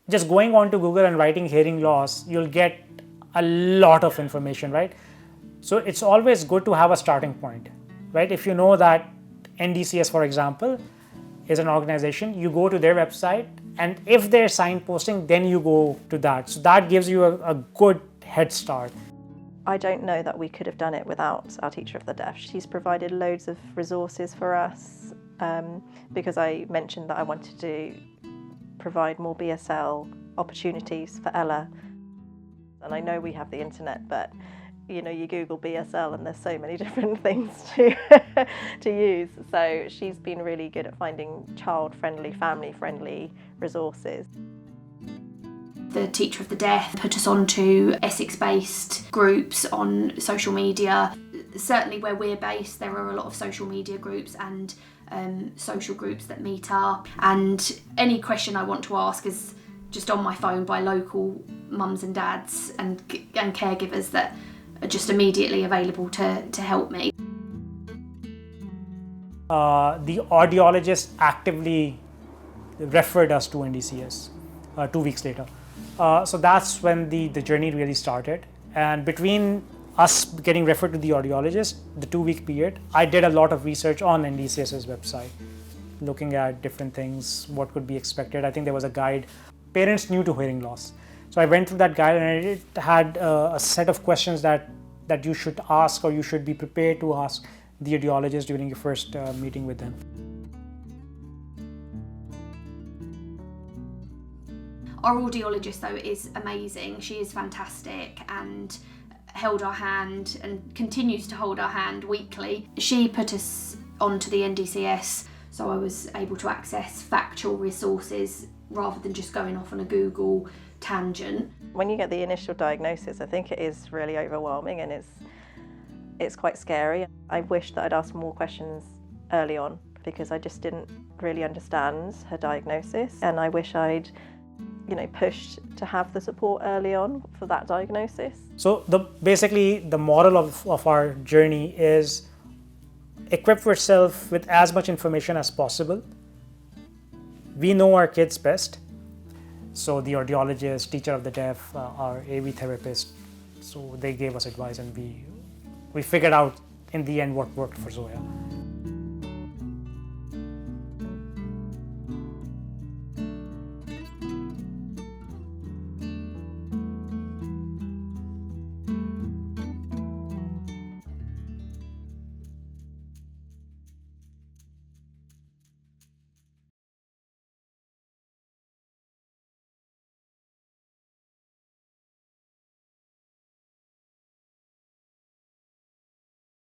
just going on to Google and writing hearing loss, you'll get a lot of information, right? So it's always good to have a starting point, right? If you know that NDCS, for example, is an organization, you go to their website, and if they're signposting, then you go to that. So that gives you a good head start. I don't know that we could have done it without our teacher of the deaf. She's provided loads of resources for us because I mentioned that I wanted to provide more BSL opportunities for Ella. And I know we have the internet, but you know, you Google BSL and there's so many different things to use. So she's been really good at finding child-friendly, family-friendly resources. The teacher of the deaf put us onto Essex-based groups on social media. Certainly where we're based, there are a lot of social media groups and social groups that meet up. And any question I want to ask is just on my phone by local mums and dads and caregivers that are just immediately available to help me. The audiologist actively referred us to NDCS 2 weeks later. So that's when the journey really started. And between us getting referred to the audiologist, the 2-week period, I did a lot of research on NDCS's website, looking at different things, what could be expected. I think there was a guide, parents new to hearing loss. So I went through that guide, and it had a set of questions that you should ask, or you should be prepared to ask the audiologist during your first meeting with them. Our audiologist though is amazing. She is fantastic and held our hand and continues to hold our hand weekly. She put us onto the NDCS, so I was able to access factual resources rather than just going off on a Google tangent. When you get the initial diagnosis, I think it is really overwhelming and it's quite scary. I wish that I'd asked more questions early on because I just didn't really understand her diagnosis, and I wish I'd pushed to have the support early on for that diagnosis. So basically the moral of our journey is equip yourself with as much information as possible. We know our kids best. So the audiologist, teacher of the deaf, our AV therapist, so they gave us advice, and we figured out in the end what worked for Zoya.